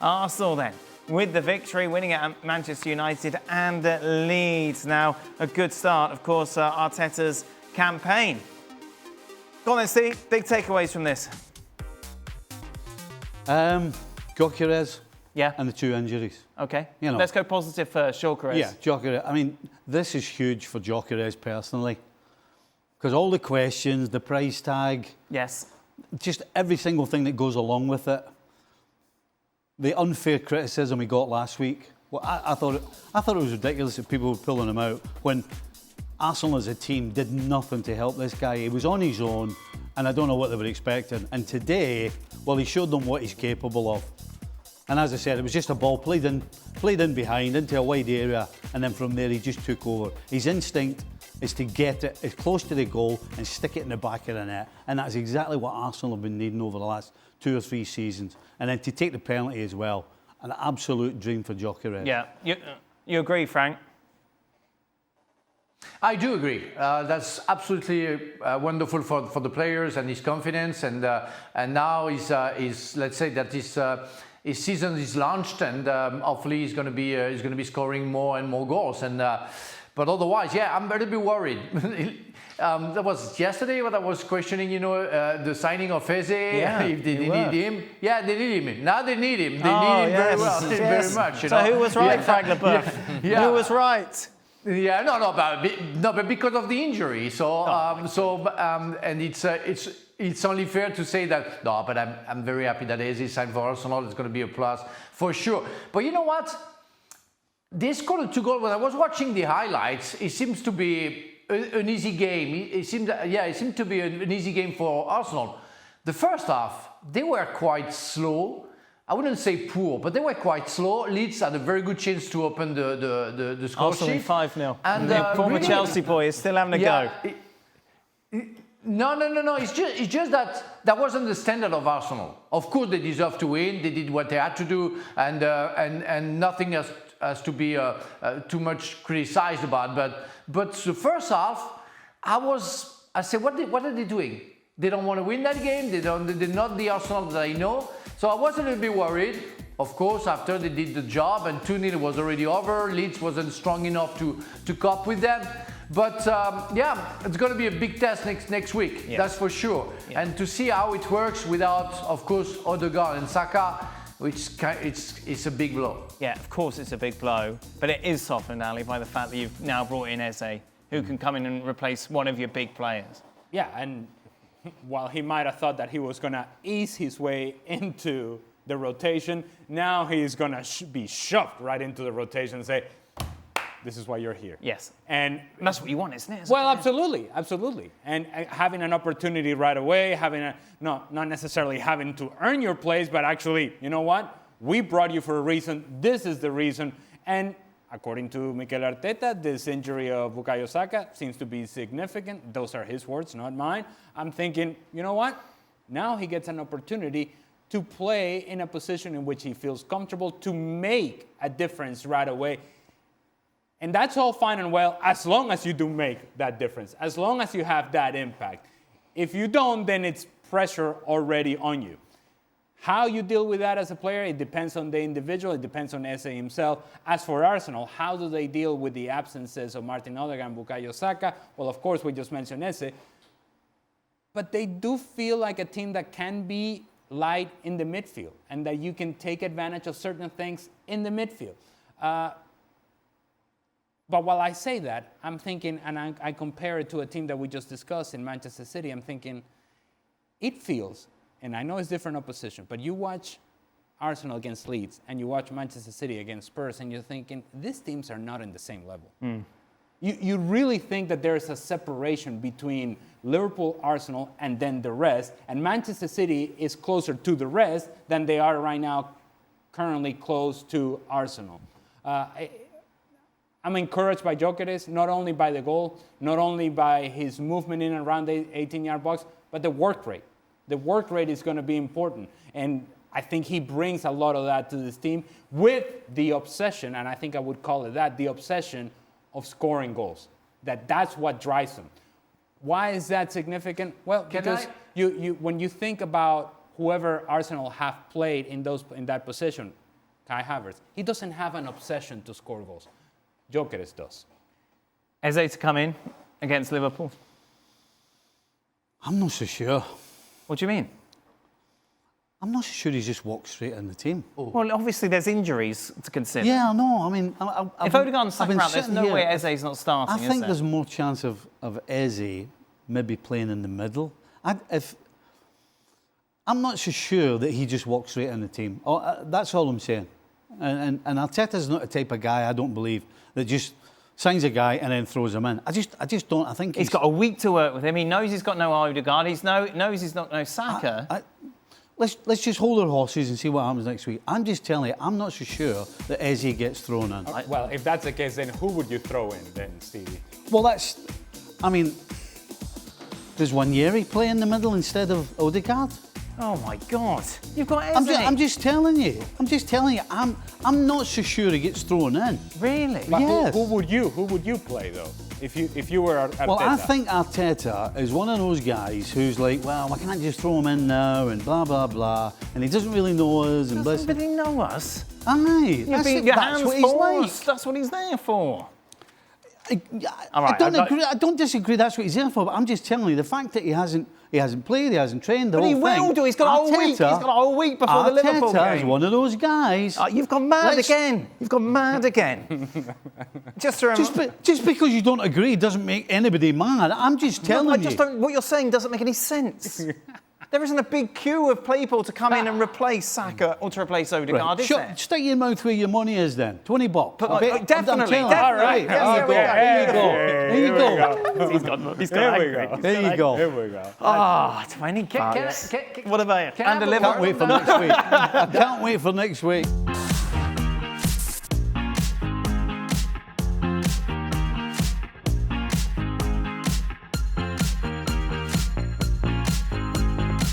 Arsenal then, with the victory, winning at Manchester United and at Leeds. Now, a good start, of course, Arteta's campaign. Go on then, Steve. Big takeaways from this. Gyokeres. Yeah. And the 2 injuries. Okay. Let's go positive first. Gyokeres. Yeah, Gyokeres. I mean, this is huge for Gyokeres personally. Because all the questions, the price tag. Yes. Just every single thing that goes along with it. The unfair criticism we got last week. Well, I thought it was ridiculous that people were pulling him out when Arsenal as a team did nothing to help this guy. He was on his own, and I don't know what they were expecting. And today, well, he showed them what he's capable of. And as I said, it was just a ball played in behind into a wide area, and then from there he just took over. His instinct is to get it as close to the goal and stick it in the back of the net, and that's exactly what Arsenal have been needing over the last 2 or 3 seasons. And then to take the penalty as well, an absolute dream for Gyokeres. Yeah, you agree, Frank? I do agree. That's absolutely wonderful for the players and his confidence, and now let's say that his season is launched, and hopefully he's going to be scoring more and more goals. And but otherwise, yeah, I'm a little bit worried. That was yesterday when I was questioning, the signing of Eze. Yeah, if they need him. Yeah, they need him. Now they need him. They need him very well, very much. So who was right, Frank Leboeuf? Yeah. Who was right? Yeah, but because of the injury. And it's only fair to say that. No, but I'm very happy that Eze signed for Arsenal. It's going to be a plus for sure. But you know what? They scored 2 goals. When I was watching the highlights, it seems to be an easy game. It seemed to be an easy game for Arsenal. The first half, they were quite slow. I wouldn't say poor, but they were quite slow. Leeds had a very good chance to open the score sheet. 5-0. And the former Chelsea boy is still having a go. No. It's just that wasn't the standard of Arsenal. Of course, they deserve to win. They did what they had to do, and nothing has to be too much criticized about. But the first half, I said, what are they doing? They don't want to win that game. They're not the Arsenal that I know. So I was a little bit worried. Of course, after they did the job and 2-0 was already over, Leeds wasn't strong enough to cope with them. But it's going to be a big test next week. Yeah. That's for sure. Yeah. And to see how it works without, of course, Odegaard and Saka, it's a big blow. Yeah, of course it's a big blow, but it is softened, Ali, by the fact that you've now brought in Eze, who can come in and replace one of your big players. Yeah, and while he might have thought that he was going to ease his way into the rotation, now he's going to be shoved right into the rotation and say, this is why you're here. Yes. And that's what you want, isn't it? Well, absolutely. And having an opportunity right away, not necessarily having to earn your place, but actually, you know what? We brought you for a reason. This is the reason. And according to Mikel Arteta, this injury of Bukayo Saka seems to be significant. Those are his words, not mine. I'm thinking, you know what? Now he gets an opportunity to play in a position in which he feels comfortable, to make a difference right away. And that's all fine and well, as long as you do make that difference, as long as you have that impact. If you don't, then it's pressure already on you. How you deal with that as a player, it depends on the individual, it depends on Eze himself. As for Arsenal, how do they deal with the absences of Martin Odegaard and Bukayo Saka? Well, of course, we just mentioned Eze. But they do feel like a team that can be light in the midfield and that you can take advantage of certain things in the midfield. But while I say that, I'm thinking, and I compare it to a team that we just discussed in Manchester City, I'm thinking, it feels, and I know it's different opposition, but you watch Arsenal against Leeds and you watch Manchester City against Spurs and you're thinking, these teams are not in the same level. You really think that there's a separation between Liverpool, Arsenal, and then the rest, and Manchester City is closer to the rest than they are right now, currently close to Arsenal. I'm encouraged by Gyokeres, not only by the goal, not only by his movement in and around the 18-yard box, but the work rate. The work rate is going to be important, and I think he brings a lot of that to this team with the obsession, and I think I would call it that, the obsession of scoring goals. That's what drives him. Why is that significant? Well, because you when you think about whoever Arsenal have played in that position, Kai Havertz. He doesn't have an obsession to score goals. Gyokeres does. Eze to come in against Liverpool. I'm not so sure. What do you mean? I'm not so sure he's just walked straight in the team. Well, obviously there's injuries to consider. Yeah, I know. I mean, If Odegaard and Saka out, there's no way Eze's not starting, I think there? there's more chance of Eze maybe playing in the middle. I'm not so sure that he just walked straight in the team. That's all I'm saying. And Arteta's not the type of guy, I don't believe, that just signs a guy and then throws him in. I just don't. I think he's got a week to work with him. He knows he's got no Odegaard. He knows he's not no Saka. Let's just hold our horses and see what happens next week. I'm just telling you, I'm not so sure that Eze gets thrown in. Well, if that's the case, then who would you throw in then, Stevie? Well, does Wanyeri play in the middle instead of Odegaard? Oh my God! You've got Eze. I'm just telling you. I'm not so sure he gets thrown in. Really? But Yes. who would you play though? If you were Arteta? Well, I think Arteta is one of those guys who's like, well, I can't just throw him in now and blah blah blah, and he doesn't really know us and Doesn't really know us. Aye, that's what he's like. That's what he's there for. I don't disagree. That's what he's there for. But I'm just telling you, the fact that he hasn't played, he hasn't trained. But he will do. He's got a whole week. He's got a whole week before the Liverpool game. Arteta is one of those guys. You've gone mad again. You've gone mad again. Just because you don't agree doesn't make anybody mad. I'm just telling you. What you're saying doesn't make any sense. There isn't a big queue of people to come in and replace Saka or to replace Odegaard, is there? Stick your mouth where your money is then. $20. Definitely. All right. There you go. He's got angry. There you go. Here we go. 20 bucks. What about you? Can I And have the a Liverpool. Can't wait for next week. I can't wait for next week.